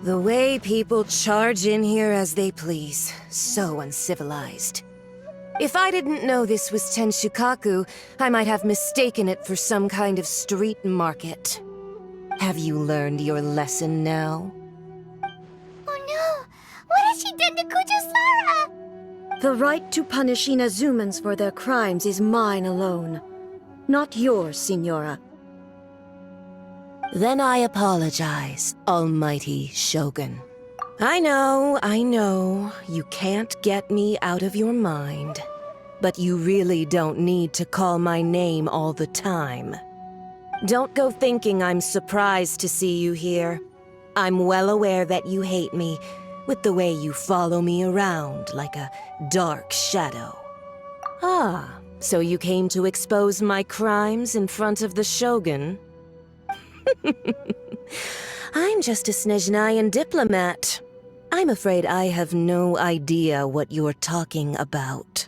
The way people charge in here as they please. So uncivilized. If I didn't know this was Tenshukaku, I might have mistaken it for some kind of street market. Have you learned your lesson now? Oh no! What has she done to Kujusara? The right to punish Inazumans for their crimes is mine alone. Not yours, Signora. Then I apologize, Almighty Shogun. I know, you can't get me out of your mind. But you really don't need to call my name all the time. Don't go thinking I'm surprised to see you here. I'm well aware that you hate me, with the way you follow me around like a dark shadow. Ah, so you came to expose my crimes in front of the Shogun? I'm just a Snezhnayan diplomat. I'm afraid I have no idea what you're talking about.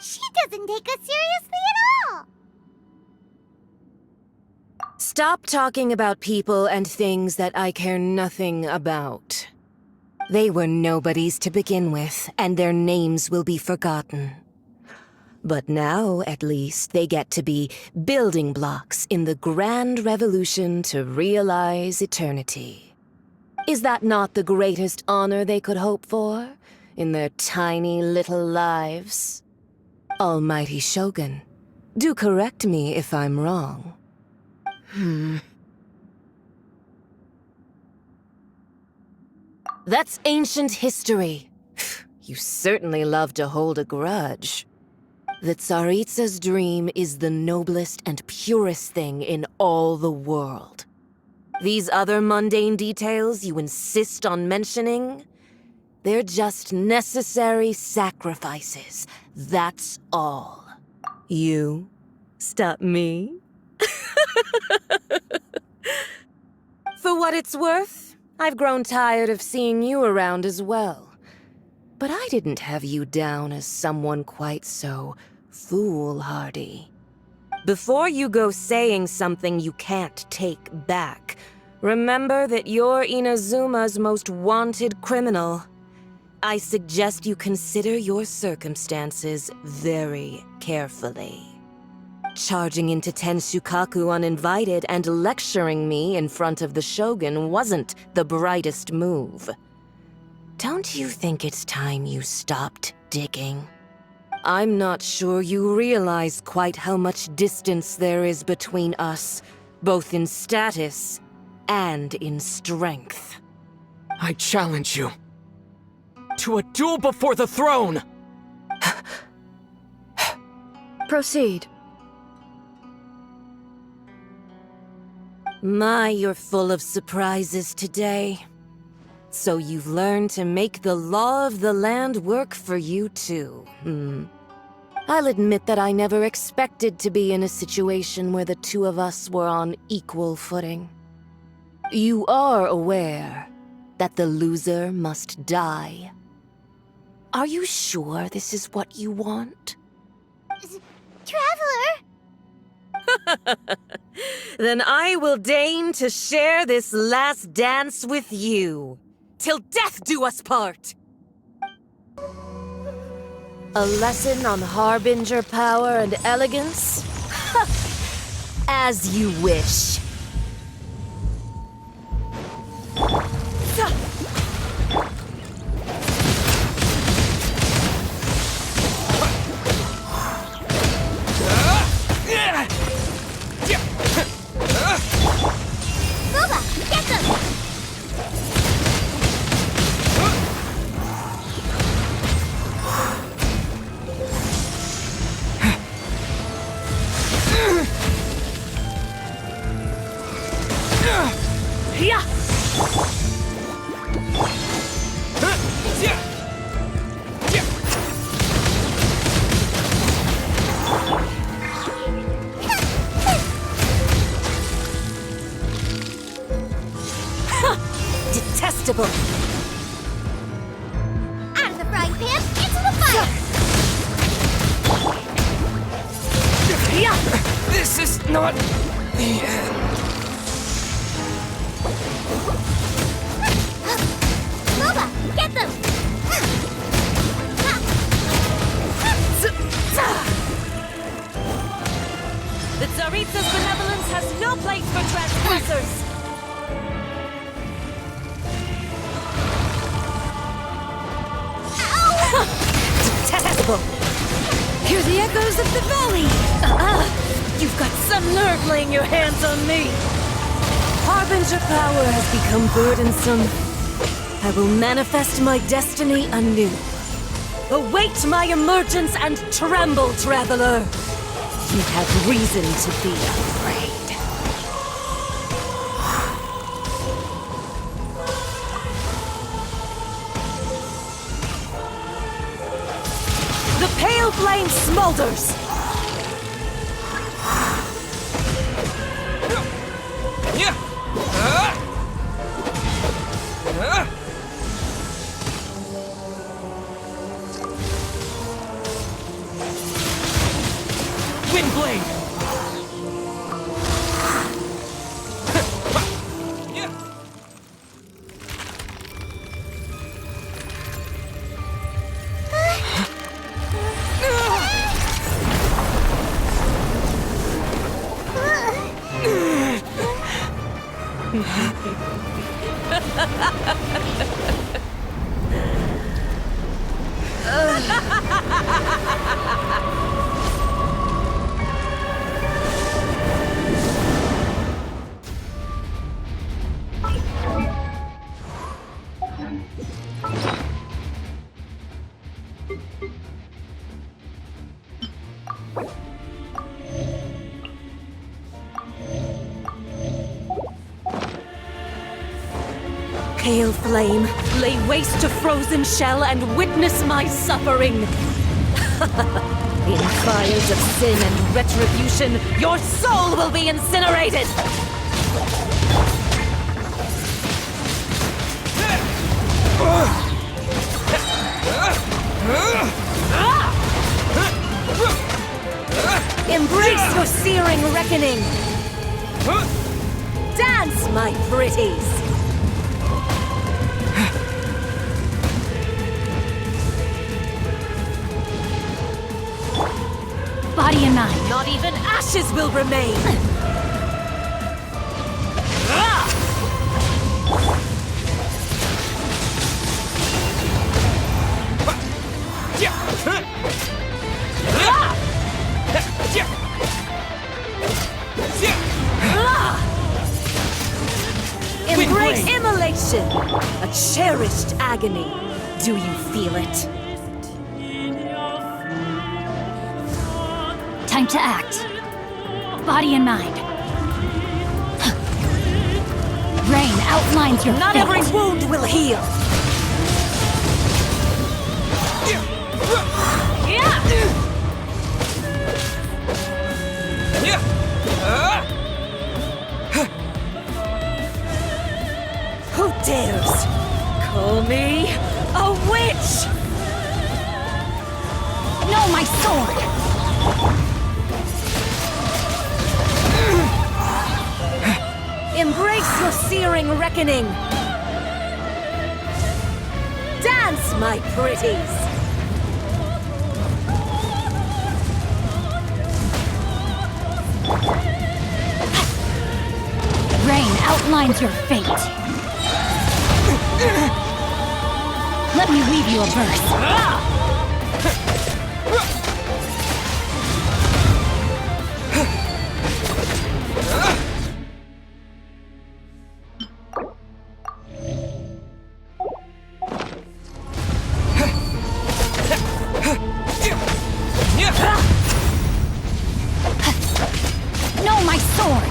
She doesn't take us seriously at all! Stop talking about people and things that I care nothing about. They were nobodies to begin with, and their names will be forgotten. But now, at least, they get to be building blocks in the grand revolution to realize eternity. Is that not the greatest honor they could hope for in their tiny little lives? Almighty Shogun, do correct me if I'm wrong. That's ancient history. You certainly love to hold a grudge. The Tsaritsa's dream is the noblest and purest thing in all the world. These other mundane details you insist on mentioning, they're just necessary sacrifices, that's all. You stop me? For what it's worth, I've grown tired of seeing you around as well. But I didn't have you down as someone quite so foolhardy. Before you go saying something you can't take back, remember that you're Inazuma's most wanted criminal. I suggest you consider your circumstances very carefully. Charging into Tenshukaku uninvited and lecturing me in front of the Shogun wasn't the brightest move. Don't you think it's time you stopped digging? I'm not sure you realize quite how much distance there is between us, both in status and in strength. I challenge you to a duel before the throne! Proceed. My, you're full of surprises today. So you've learned to make the law of the land work for you too, I'll admit that I never expected to be in a situation where the two of us were on equal footing. You are aware that the loser must die. Are you sure this is what you want? Traveler! Then I will deign to share this last dance with you. Till death do us part! A lesson on harbinger power and elegance? As you wish. Boba, get them! Detestable! Out of the frying pan, into the fire! This is not the end. Get them! The Tsaritsa's benevolence has no place for transgressors! Detestable! Hear the echoes of the valley! You've got some nerve laying your hands on me! Harbinger power has become burdensome. I will manifest my destiny anew. Await my emergence and tremble, traveler! You have reason to be afraid. The pale flame smolders! Windblade! Pale flame, lay waste to frozen shell and witness my suffering! In fires of sin and retribution, your soul will be incinerated! Embrace your searing reckoning! Dance, my pretties! Body and mind. Not even ashes will remain! Embrace immolation! A cherished agony. Do you feel it? Time to act. Body and mind. Rain outlines your Not fate. every wound will heal! Who dares call me a witch? No, my sword! Embrace your searing reckoning! Dance, my pretties! Rain outlines your fate. Let me weave you a verse. No, my sword!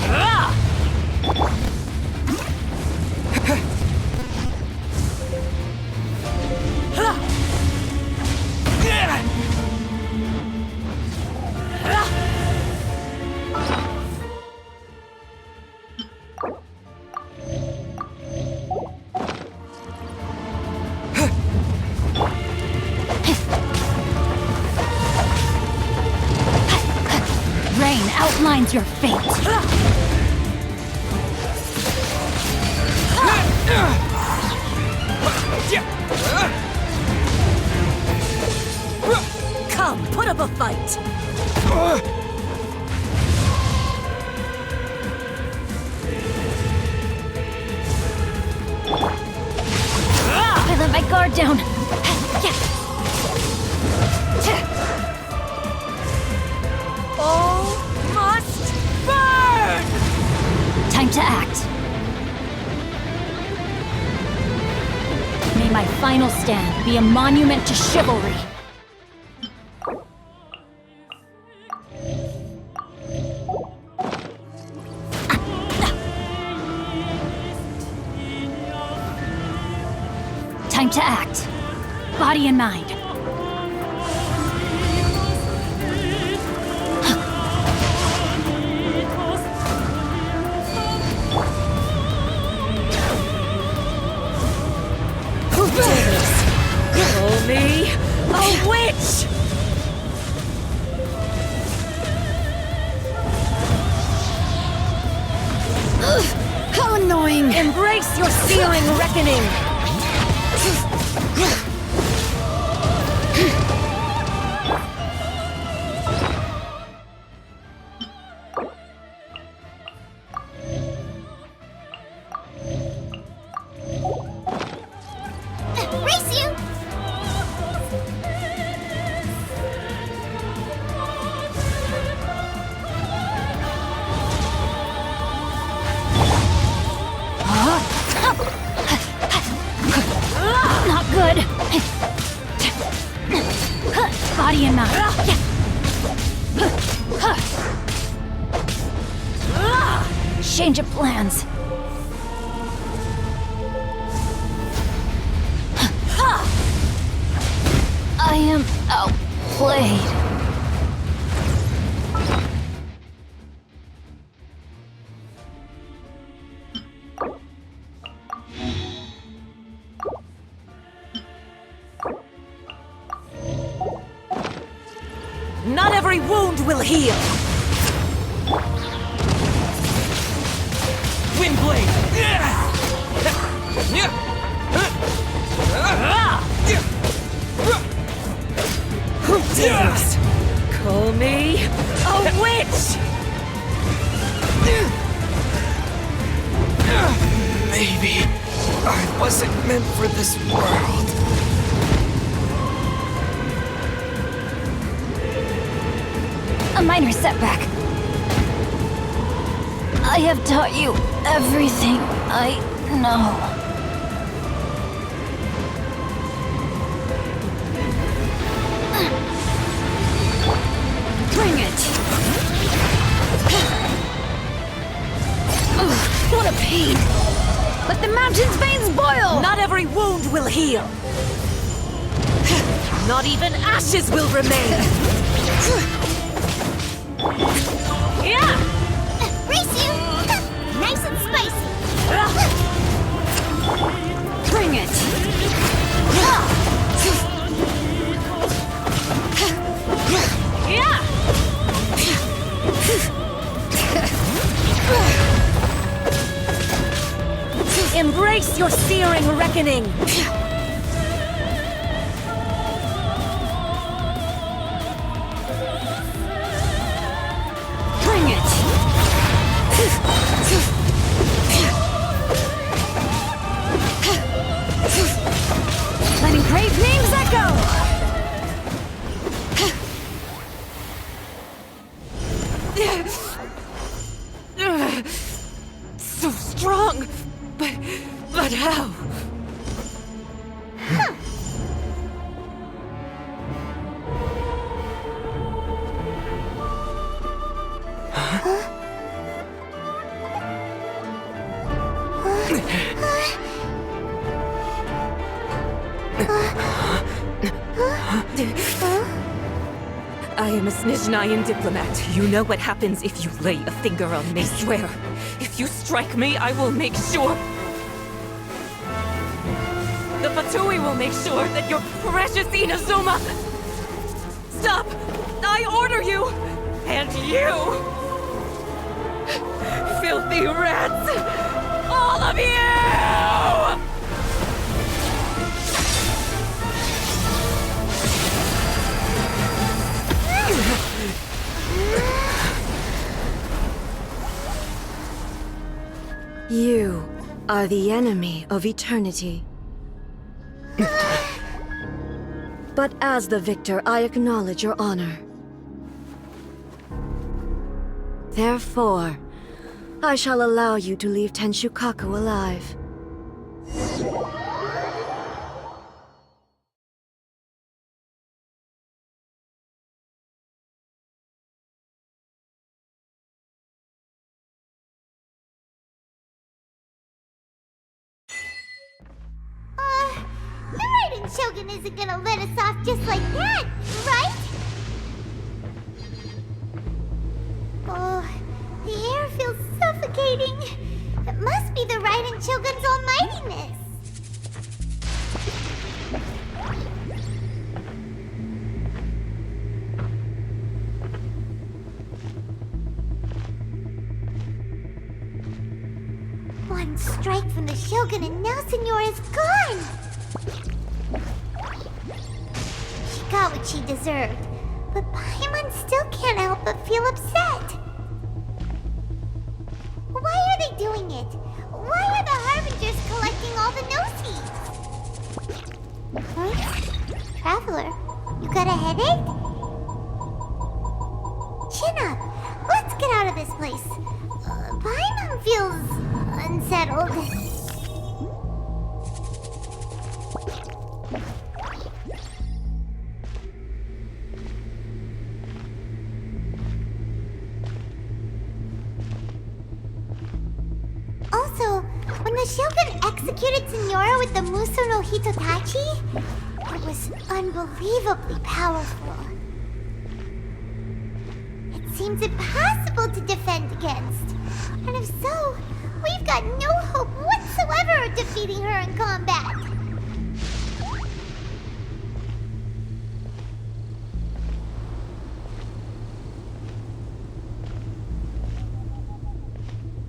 Rain outlines your fate. Come, put up a fight! I let my guard down. All must burn! Time to act. May my final stand be a monument to chivalry. Time to act. Body and mind. Who dares call me a witch? How annoying! Embrace your searing reckoning! Race you! Not good. Body and mind. Change of plans. I am outplayed. Not every wound will heal! Windblade! Who dares call me a witch? Maybe I wasn't meant for this world. A minor setback. I have taught you everything I know. Bring it! Ugh, what a pain! Let the mountain's veins boil! Not every wound will heal! Not even ashes will remain! Yeah! Race you! Nice and spicy! Bring it! Yeah! Embrace your searing reckoning! Bring it! Letting brave names echo! So strong! But how? I am a Snezhnayan diplomat. You know what happens if you lay a finger on me, swear. If you strike me, I will make sure... The Fatui will make sure that your precious Inazuma... Stop! I order you! And you! Filthy rats! All of you! are the enemy of eternity. But as the victor, I acknowledge your honor. Therefore, I shall allow you to leave Tenshukaku alive. The Raiden Shogun isn't gonna let us off just like that, right? Oh, the air feels suffocating. It must be the Raiden Shogun's almightiness. One strike from the Shogun and now Signora's gone! She got what she deserved, but Paimon still can't help but feel upset. Why are they doing it? Why are the Harbingers collecting all the no-seeds? Huh? Traveler, you got a headache? Chin up! Let's get out of this place. Paimon feels unsettled. Also, when the Shogun executed Signora with the Muso no Hitotachi, it was unbelievably powerful. It seems impossible to defend against. And if so, we've got no hope whatsoever of defeating her in combat.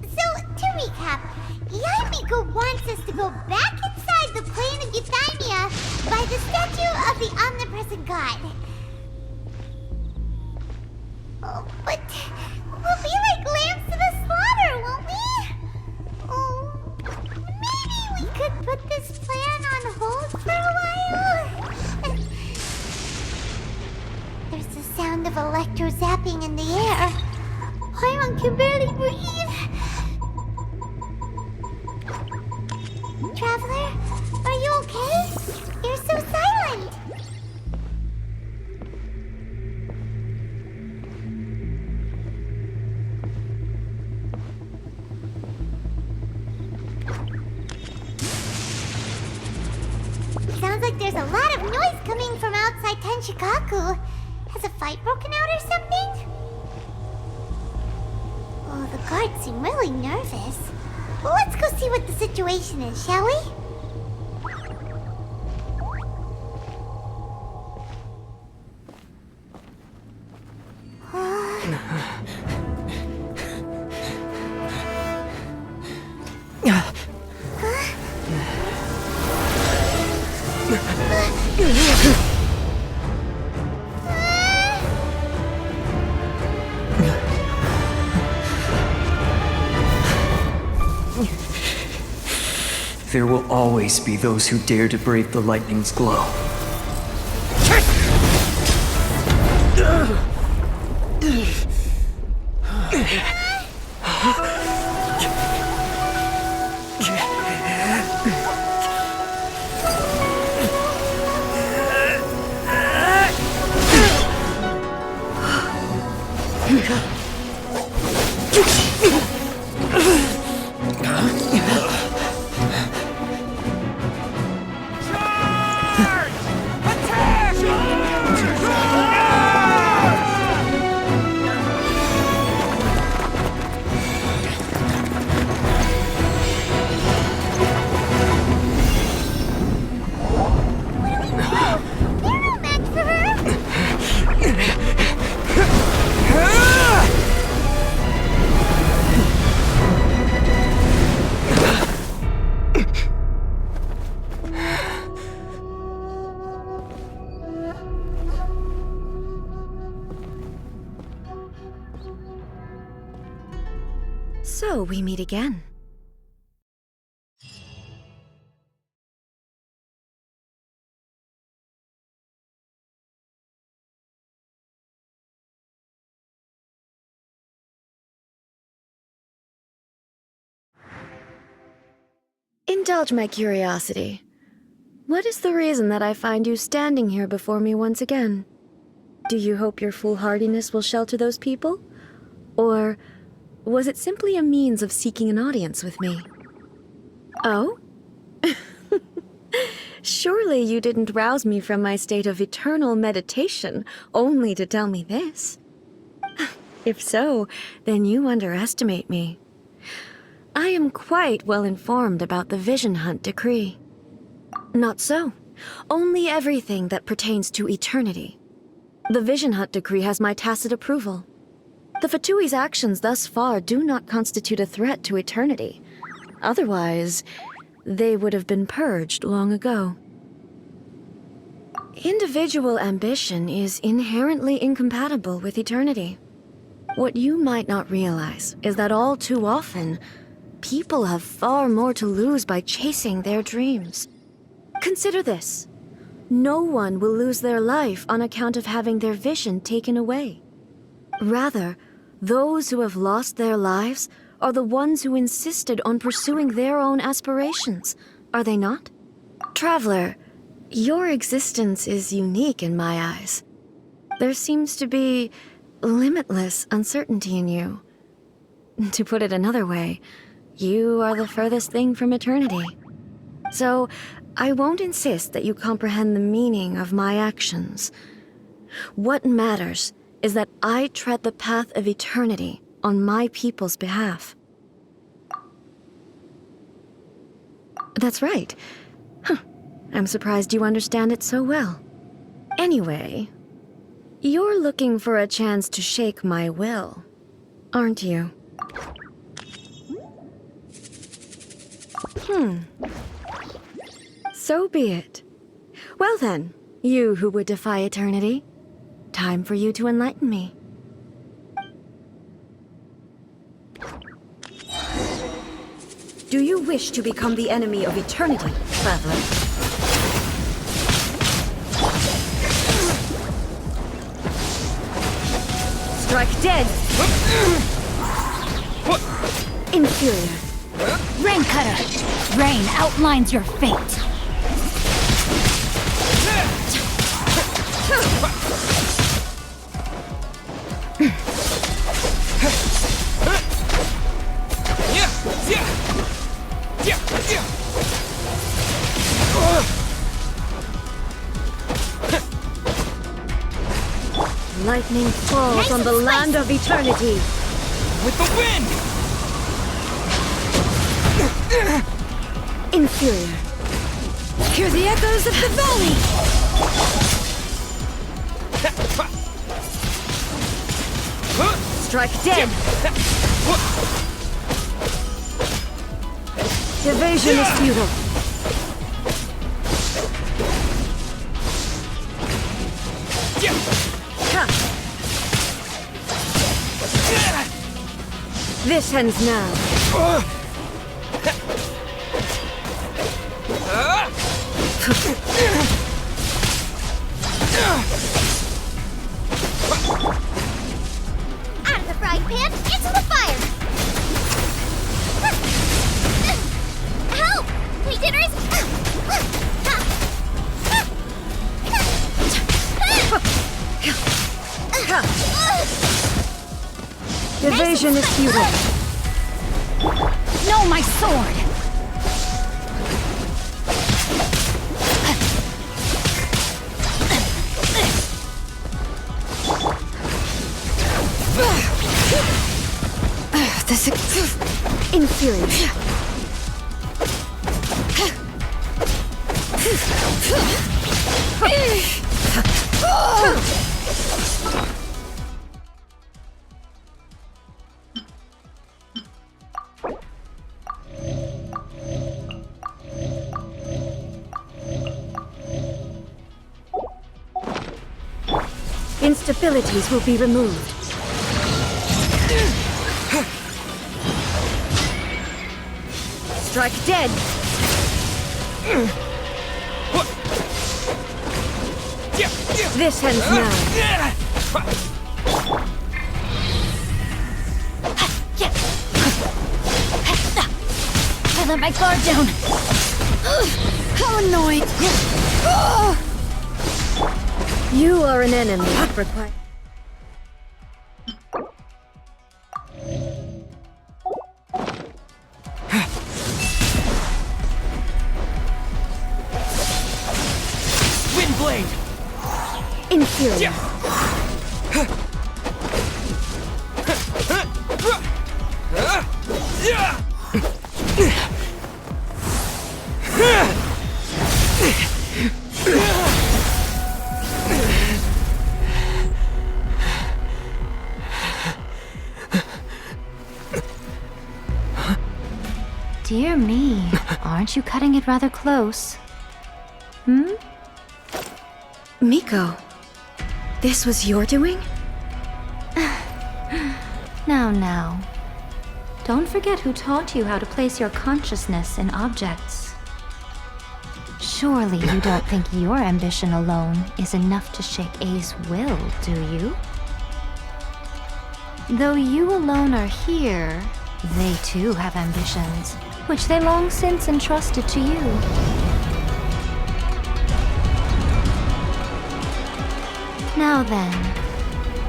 So, to recap, Yaimiko wants us to go back inside the plane of Euthymia by the statue of the omnipresent god. Oh, but we'll be like lambs to the slaughter, won't we? Oh, maybe we could put this plan on hold for a while? There's the sound of electro zapping in the air. Paimon can barely breathe. Traveler, are you okay? You're so silent. Sounds like there's a lot of noise coming from outside Tenshukaku. Has a fight broken out or something? Oh, the guards seem really nervous. Well, let's go see what the situation is, shall we? There will always be those who dare to brave the lightning's glow. So we meet again. Indulge my curiosity. What is the reason that I find you standing here before me once again? Do you hope your foolhardiness will shelter those people? Or was it simply a means of seeking an audience with me? Oh? Surely you didn't rouse me from my state of eternal meditation only to tell me this. If so, then you underestimate me. I am quite well informed about the Vision Hunt decree. Not so. Only everything that pertains to eternity. The Vision Hunt decree has my tacit approval. The Fatui's actions thus far do not constitute a threat to eternity. Otherwise, they would have been purged long ago. Individual ambition is inherently incompatible with eternity. What you might not realize is that all too often, people have far more to lose by chasing their dreams. Consider this. No one will lose their life on account of having their vision taken away. Rather, those who have lost their lives are the ones who insisted on pursuing their own aspirations, are they not? Traveler, your existence is unique in my eyes. There seems to be limitless uncertainty in you. To put it another way, you are the furthest thing from eternity. So, I won't insist that you comprehend the meaning of my actions. What matters is that I tread the path of eternity on my people's behalf. That's right. Huh. I'm surprised you understand it so well. Anyway, you're looking for a chance to shake my will, aren't you? So be it. Well then, you who would defy eternity, time for you to enlighten me. Do you wish to become the enemy of eternity, traveler? Strike dead! Inferior. Rain Cutter! Rain outlines your fate! Lightning falls on the land of eternity. With the wind! Inferior. Hear the echoes of the valley! Strike dead! Evasion is futile. This ends now. Out of the frying pan, into the fire! Help! My dinner is... Evasion is futile. No, my sword! This is inferior. Instabilities will be removed. Strike dead! This ends now. I let my guard down. Ugh, how annoying. You are an enemy. Require. Windblade! Inferior. Dear me, aren't you cutting it rather close? Miko, this was your doing? Now. Don't forget who taught you how to place your consciousness in objects. Surely you don't think your ambition alone is enough to shake A's will, do you? Though you alone are here, they too have ambitions, which they long since entrusted to you. Now then,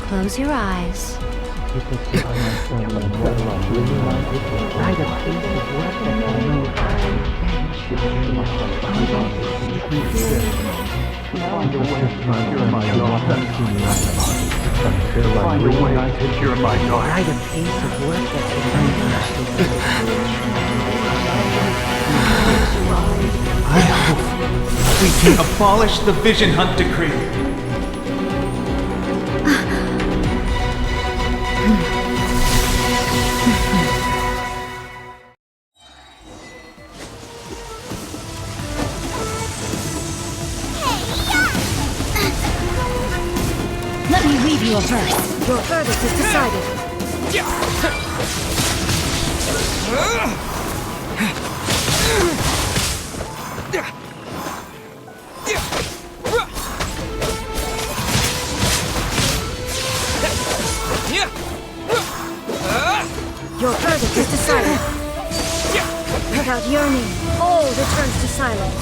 close your eyes. I hope we can abolish the Vision Hunt Decree. Let me read you a verse. Your verdict is decided. Your verdict is decided. Without your name, all returns to silence.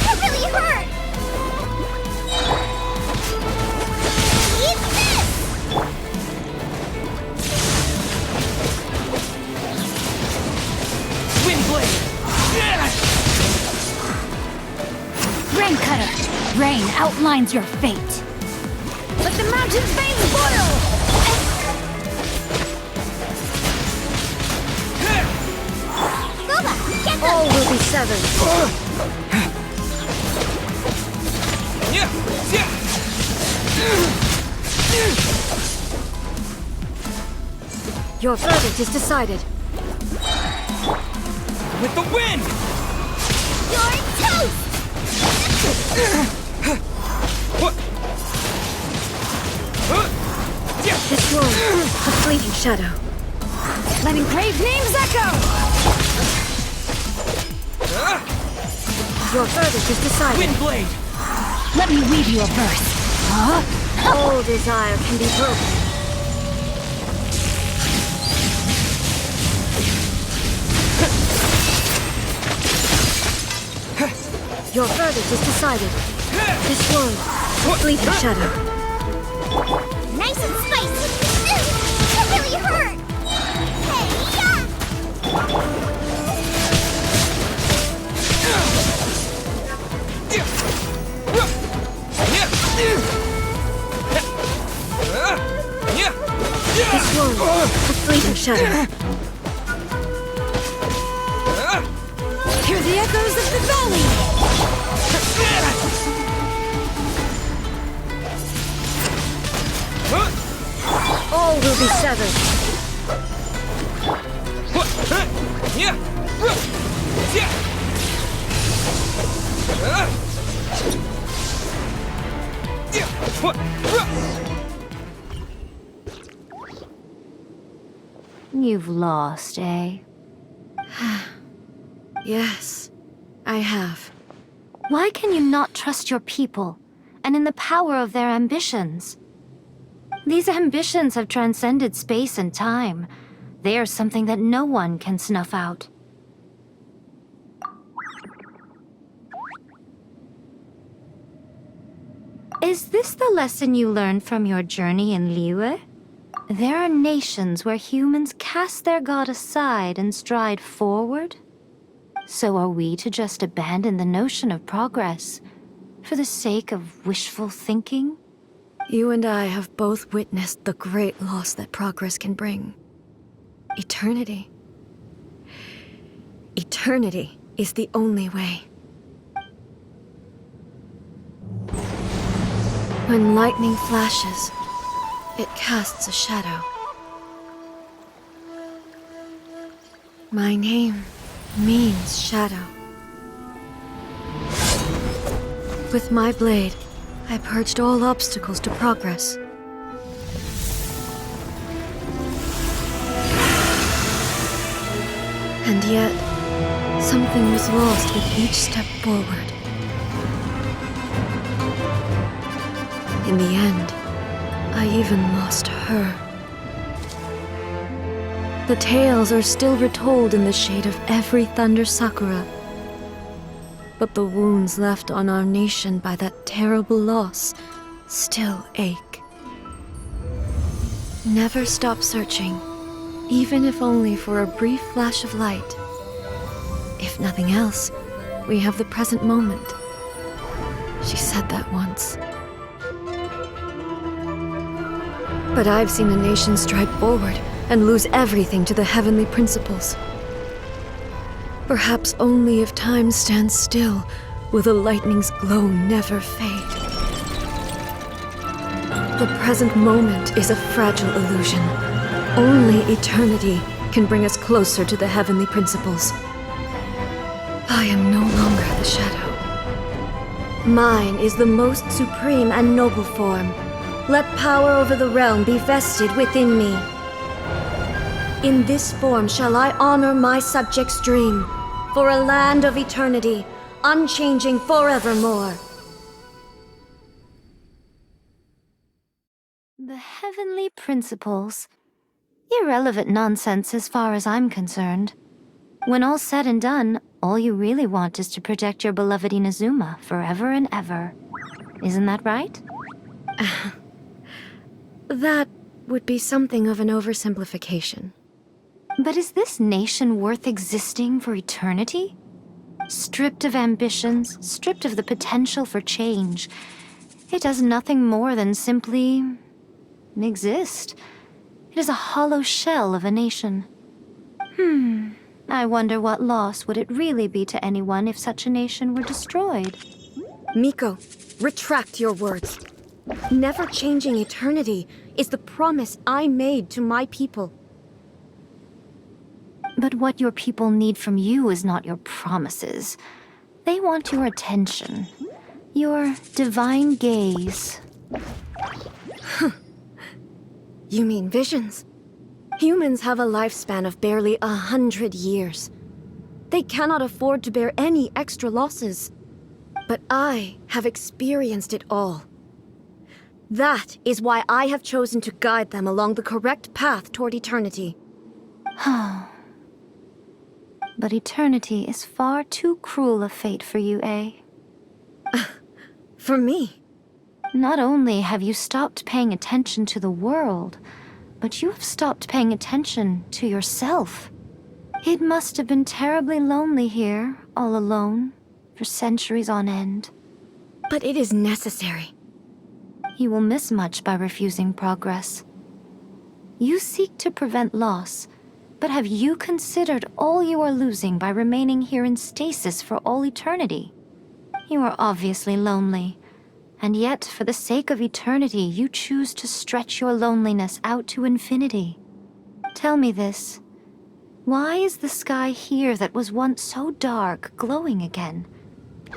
That really hurt! Eat this! Windblade! Rain Cutter, rain outlines your fate. Let the mountain's veins boil! Boba, get them! All will be severed. Your verdict is decided. With the wind! You're toast! This world, a fleeting shadow. Let engraved names echo! Your verdict is decided. Windblade! Let me read you a verse. Huh? All desire can be broken. Your verdict is decided. This world, a fleeting shadow. Nice and spicy! That really hurt! Hey, This world, a fleeting shadow. Hear the echoes of the valley! All will be severed. You've lost, eh? Yes, I have. Why can you not trust your people, and in the power of their ambitions? These ambitions have transcended space and time. They are something that no one can snuff out. Is this the lesson you learned from your journey in Liyue? There are nations where humans cast their god aside and stride forward. So are we to just abandon the notion of progress for the sake of wishful thinking? You and I have both witnessed the great loss that progress can bring. Eternity. Eternity is the only way. When lightning flashes, it casts a shadow. My name means shadow. With my blade, I purged all obstacles to progress. And yet, something was lost with each step forward. In the end, I even lost her. The tales are still retold in the shade of every Thunder Sakura. But the wounds left on our nation by that terrible loss still ache. Never stop searching, even if only for a brief flash of light. If nothing else, we have the present moment. She said that once. But I've seen a nation stride forward and lose everything to the heavenly principles. Perhaps only if time stands still will the lightning's glow never fade. The present moment is a fragile illusion. Only eternity can bring us closer to the heavenly principles. I am no longer the shadow. Mine is the most supreme and noble form. Let power over the realm be vested within me. In this form shall I honor my subjects' dream, for a land of eternity, unchanging forevermore. The heavenly principles. Irrelevant nonsense as far as I'm concerned. When all's said and done, all you really want is to protect your beloved Inazuma forever and ever. Isn't that right? That would be something of an oversimplification. But is this nation worth existing for eternity? Stripped of ambitions, stripped of the potential for change, it does nothing more than simply exist. It is a hollow shell of a nation. I wonder what loss would it really be to anyone if such a nation were destroyed? Miko, retract your words. Never-changing eternity is the promise I made to my people. But what your people need from you is not your promises. They want your attention. Your divine gaze. You mean visions? Humans have a lifespan of barely 100 years. They cannot afford to bear any extra losses. But I have experienced it all. That is why I have chosen to guide them along the correct path toward eternity. But eternity is far too cruel a fate for you, eh? For me? Not only have you stopped paying attention to the world, but you have stopped paying attention to yourself. It must have been terribly lonely here, all alone, for centuries on end. But it is necessary. You will miss much by refusing progress. You seek to prevent loss, but have you considered all you are losing by remaining here in stasis for all eternity? You are obviously lonely, and yet for the sake of eternity you choose to stretch your loneliness out to infinity. Tell me this. Why is the sky here that was once so dark glowing again?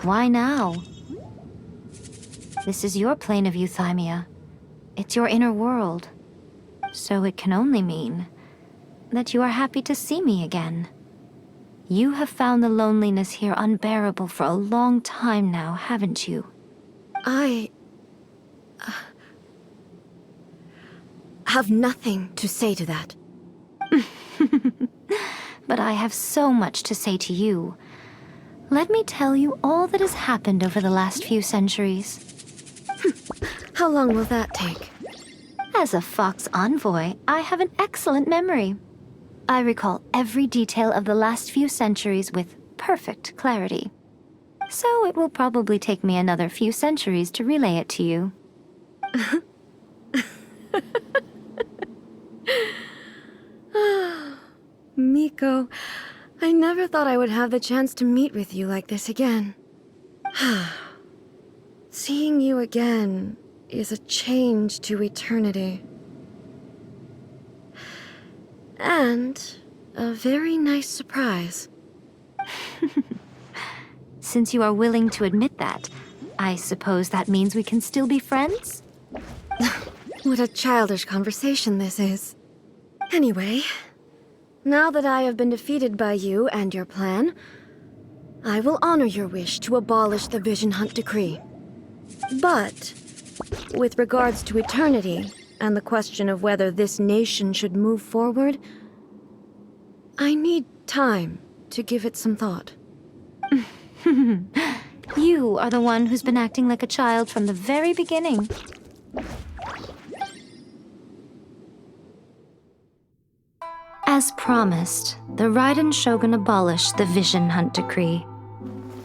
Why now? This is your plane of euthymia. It's your inner world. So it can only mean that you are happy to see me again. You have found the loneliness here unbearable for a long time now, haven't you? I have nothing to say to that. But I have so much to say to you. Let me tell you all that has happened over the last few centuries. How long will that take? As a Fox envoy, I have an excellent memory. I recall every detail of the last few centuries with perfect clarity. So it will probably take me another few centuries to relay it to you. Miko, I never thought I would have the chance to meet with you like this again. Seeing you again is a change to eternity. And a very nice surprise. Since you are willing to admit that, I suppose that means we can still be friends? What a childish conversation this is. Anyway, now that I have been defeated by you and your plan, I will honor your wish to abolish the Vision Hunt Decree. But, with regards to eternity, and the question of whether this nation should move forward, I need time to give it some thought. You are the one who's been acting like a child from the very beginning. As promised, the Raiden Shogun abolished the Vision Hunt Decree.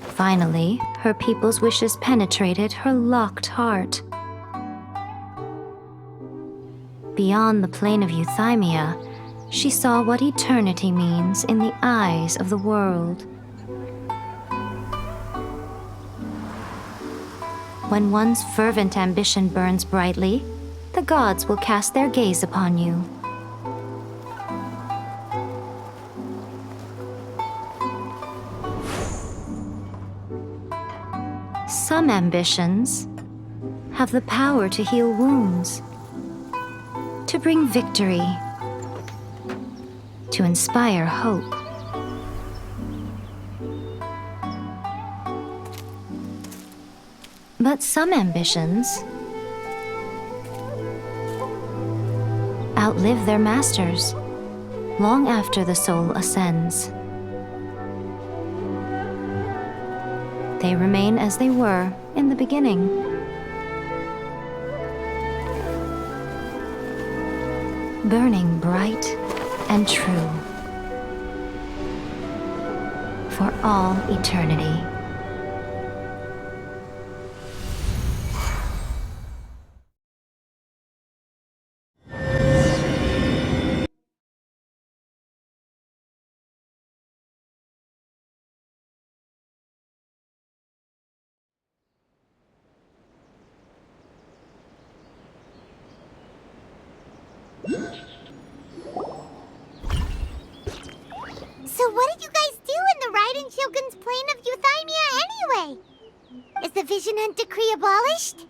Finally, her people's wishes penetrated her locked heart. Beyond the plane of Euthymia, she saw what eternity means in the eyes of the world. When one's fervent ambition burns brightly, the gods will cast their gaze upon you. Some ambitions have the power to heal wounds, to bring victory, to inspire hope. But some ambitions outlive their masters long after the soul ascends. They remain as they were in the beginning. Burning bright and true for all eternity. So what did you guys do in the Raiden Shogun's plane of Euthymia anyway? Is the Vision Hunt Decree abolished?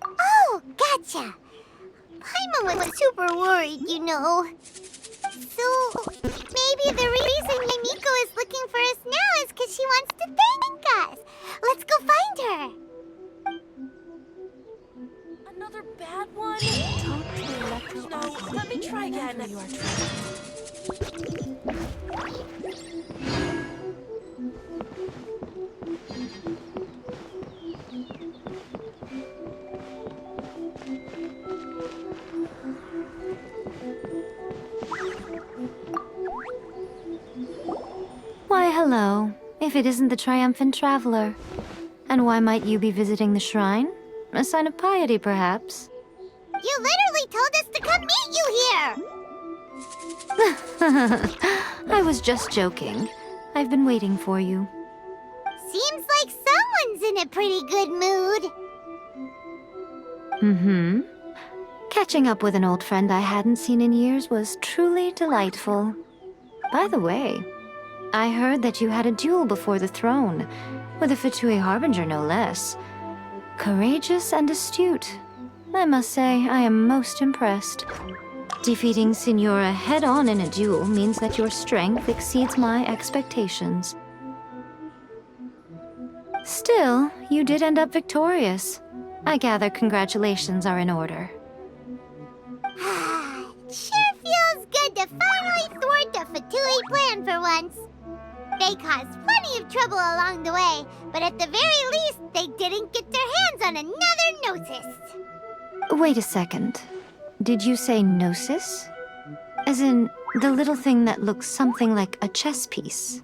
Oh, gotcha. Paimon was super worried, you know. So, maybe the reason Miko is looking for us now is because she wants to thank us. Let's go find her. Another bad one? No, let me try again. You are Why, hello, if it isn't the triumphant traveler. And why might you be visiting the shrine? A sign of piety, perhaps? You literally told us to come meet you here! I was just joking. I've been waiting for you. Seems like someone's in a pretty good mood. Mm-hmm. Catching up with an old friend I hadn't seen in years was truly delightful. By the way, I heard that you had a duel before the throne, with a Fatui Harbinger no less. Courageous and astute. I must say, I am most impressed. Defeating Signora head-on in a duel means that your strength exceeds my expectations. Still, you did end up victorious. I gather congratulations are in order. Sure feels good to finally thwart the Fatui plan for once. They caused plenty of trouble along the way, but at the very least, they didn't get their hands on another Gnosis. Wait a second. Did you say Gnosis? As in, the little thing that looks something like a chess piece?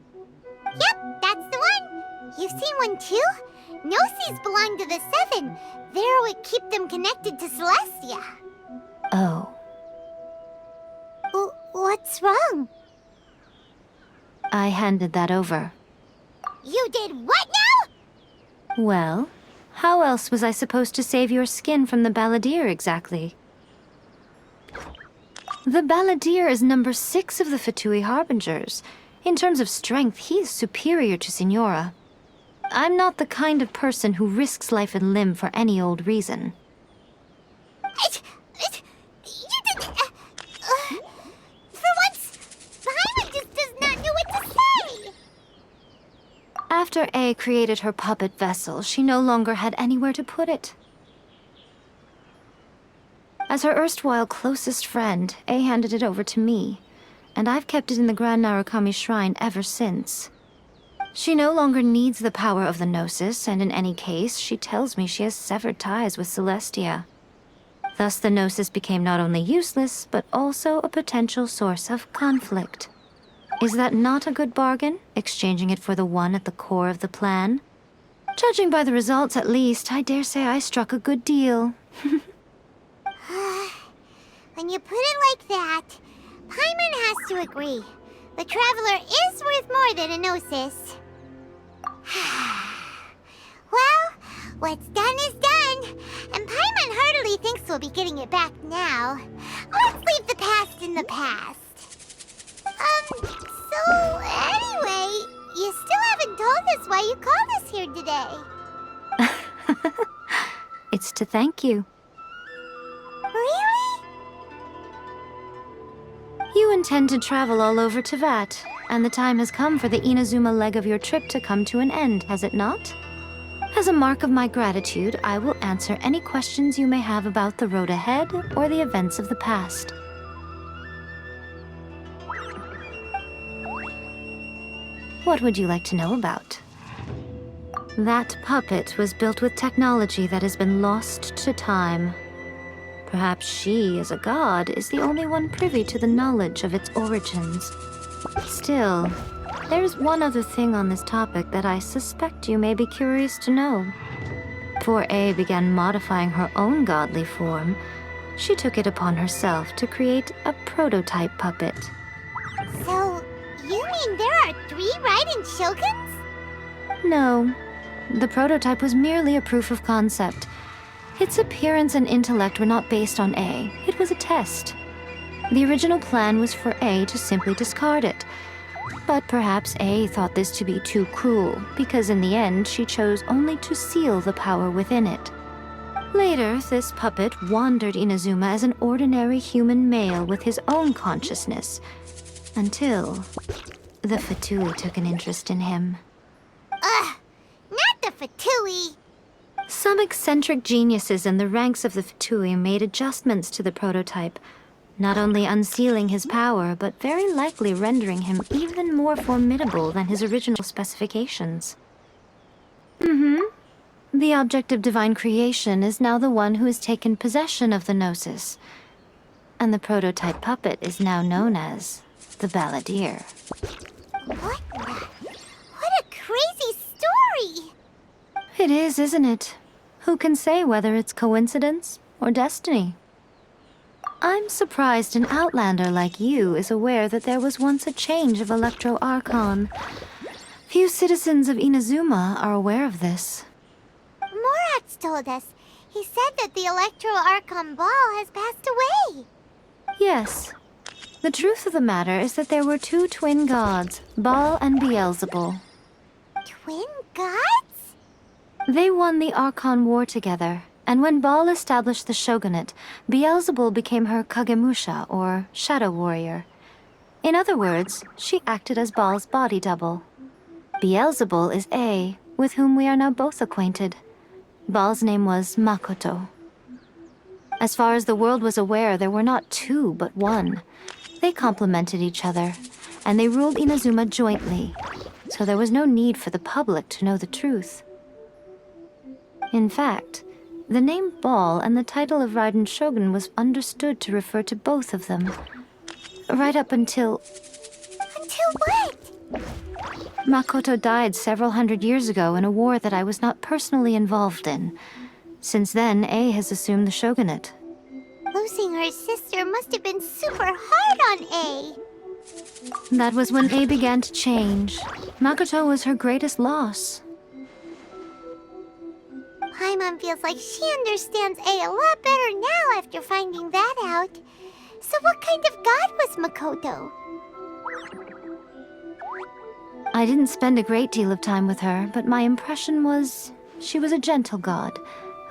Yep, that's the one. You've seen one too? Gnosis belong to the Seven. They're what keep them connected to Celestia. Oh. What's wrong? I handed that over. You did what now? Well, how else was I supposed to save your skin from the Balladeer exactly? The Balladeer is number 6 of the Fatui Harbingers. In terms of strength, he is superior to Signora. I'm not the kind of person who risks life and limb for any old reason. You did... for once, Paimon just does not know what to say. After A created her puppet vessel, she no longer had anywhere to put it. As her erstwhile closest friend, A handed it over to me, and I've kept it in the Grand Narukami Shrine ever since. She no longer needs the power of the Gnosis, and in any case, she tells me she has severed ties with Celestia. Thus, the Gnosis became not only useless, but also a potential source of conflict. Is that not a good bargain, exchanging it for the one at the core of the plan? Judging by the results, at least, I dare say I struck a good deal. When you put it like that, Paimon has to agree. The Traveler is worth more than a Gnosis. Well, what's done is done, and Paimon heartily thinks we'll be getting it back now. Let's leave the past in the past. So anyway, you still haven't told us why you called us here today. It's to thank you. Really? You intend to travel all over Teyvat, and the time has come for the Inazuma leg of your trip to come to an end, has it not? As a mark of my gratitude, I will answer any questions you may have about the road ahead or the events of the past. What would you like to know about? That puppet was built with technology that has been lost to time. Perhaps she, as a god, is the only one privy to the knowledge of its origins. Still, there's one other thing on this topic that I suspect you may be curious to know. Before A began modifying her own godly form, she took it upon herself to create a prototype puppet. So, you mean there are 3 Raiden Shoguns? No, the prototype was merely a proof of concept. Its appearance and intellect were not based on A. It was a test. The original plan was for A to simply discard it. But perhaps A thought this to be too cruel, because in the end she chose only to seal the power within it. Later, this puppet wandered Inazuma as an ordinary human male with his own consciousness, until the Fatui took an interest in him. Ugh, not the Fatui. Some eccentric geniuses in the ranks of the Fatui made adjustments to the prototype, not only unsealing his power, but very likely rendering him even more formidable than his original specifications. The object of divine creation is now the one who has taken possession of the Gnosis, and the prototype puppet is now known as the Balladeer. What a crazy story! It is, isn't it? Who can say whether it's coincidence or destiny? I'm surprised an outlander like you is aware that there was once a change of Electro Archon. Few citizens of Inazuma are aware of this. Morat's told us. He said that the Electro Archon Ball has passed away. Yes. The truth of the matter is that there were 2 twin gods, Baal and Beelzebul. Twin gods? They won the Archon War together, And when Baal established the shogunate, Beelzebul became her Kagemusha, or shadow warrior. In other words, she acted as Baal's body double. Beelzebul is A, with whom we are now both acquainted. Baal's name was Makoto. As far as the world was aware, there were not two, but one. They complemented each other, and they ruled Inazuma jointly, so there was no need for the public to know the truth. In fact, the name Baal and the title of Raiden Shogun was understood to refer to both of them. Right up until... Until what? Makoto died several hundred years ago in a war that I was not personally involved in. Since then, A has assumed the shogunate. Losing her sister must have been super hard on A. That was when A began to change. Makoto was her greatest loss. Paimon feels like she understands A lot better now after finding that out. So what kind of god was Makoto? I didn't spend a great deal of time with her, but my impression was she was a gentle god,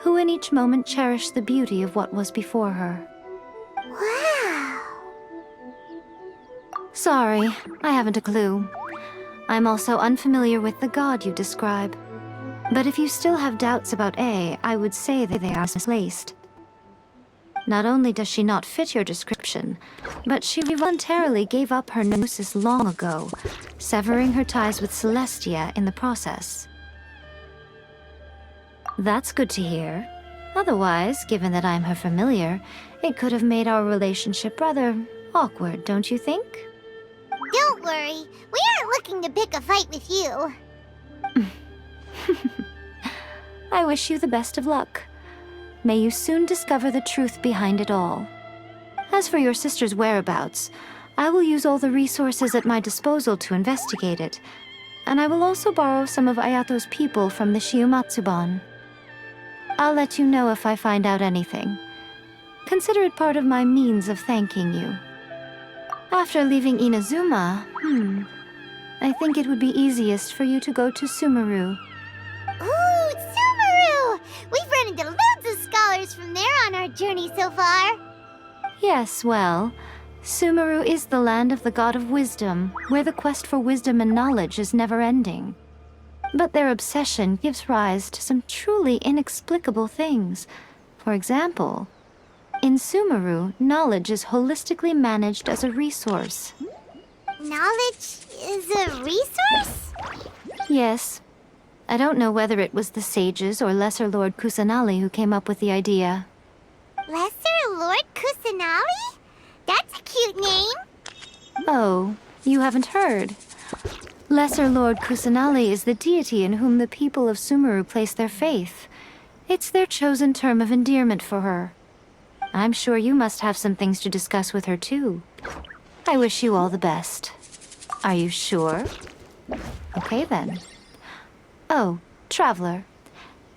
who in each moment cherished the beauty of what was before her. Wow. Sorry, I haven't a clue. I'm also unfamiliar with the god you describe. But if you still have doubts about A, I would say that they are misplaced. Not only does she not fit your description, but she voluntarily gave up her gnosis long ago, severing her ties with Celestia in the process. That's good to hear. Otherwise, given that I'm her familiar, it could have made our relationship rather awkward, don't you think? Don't worry, we aren't looking to pick a fight with you. I wish you the best of luck. May you soon discover the truth behind it all. As for your sister's whereabouts, I will use all the resources at my disposal to investigate it, and I will also borrow some of Ayato's people from the Shiumatsuban. I'll let you know if I find out anything. Consider it part of my means of thanking you. After leaving Inazuma, I think it would be easiest for you to go to Sumeru. Ooh, Sumeru! We've run into loads of scholars from there on our journey so far. Yes, well, Sumeru is the land of the god of wisdom, where the quest for wisdom and knowledge is never-ending. But their obsession gives rise to some truly inexplicable things. For example, in Sumeru, knowledge is holistically managed as a resource. Knowledge is a resource? Yes. I don't know whether it was the sages or Lesser Lord Kusanali who came up with the idea. Lesser Lord Kusanali? That's a cute name. Oh, you haven't heard. Lesser Lord Kusanali is the deity in whom the people of Sumeru place their faith. It's their chosen term of endearment for her. I'm sure you must have some things to discuss with her too. I wish you all the best. Are you sure? Okay then. Oh, Traveler.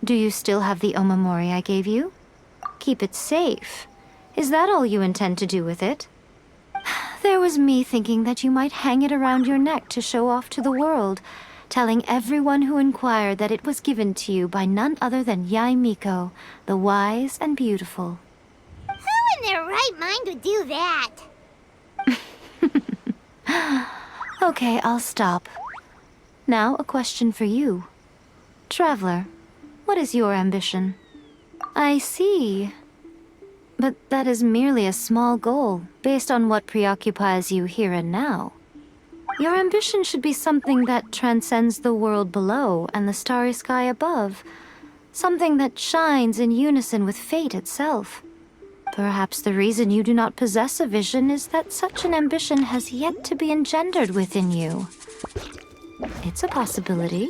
Do you still have the Omamori I gave you? Keep it safe. Is that all you intend to do with it? There was me thinking that you might hang it around your neck to show off to the world, telling everyone who inquired that it was given to you by none other than Yae Miko, the wise and beautiful. Who in their right mind would do that? Okay, I'll stop. Now, a question for you. Traveler, what is your ambition? I see. But that is merely a small goal, based on what preoccupies you here and now. Your ambition should be something that transcends the world below and the starry sky above. Something that shines in unison with fate itself. Perhaps the reason you do not possess a vision is that such an ambition has yet to be engendered within you. It's a possibility.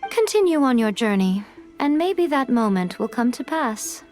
Continue on your journey, and maybe that moment will come to pass.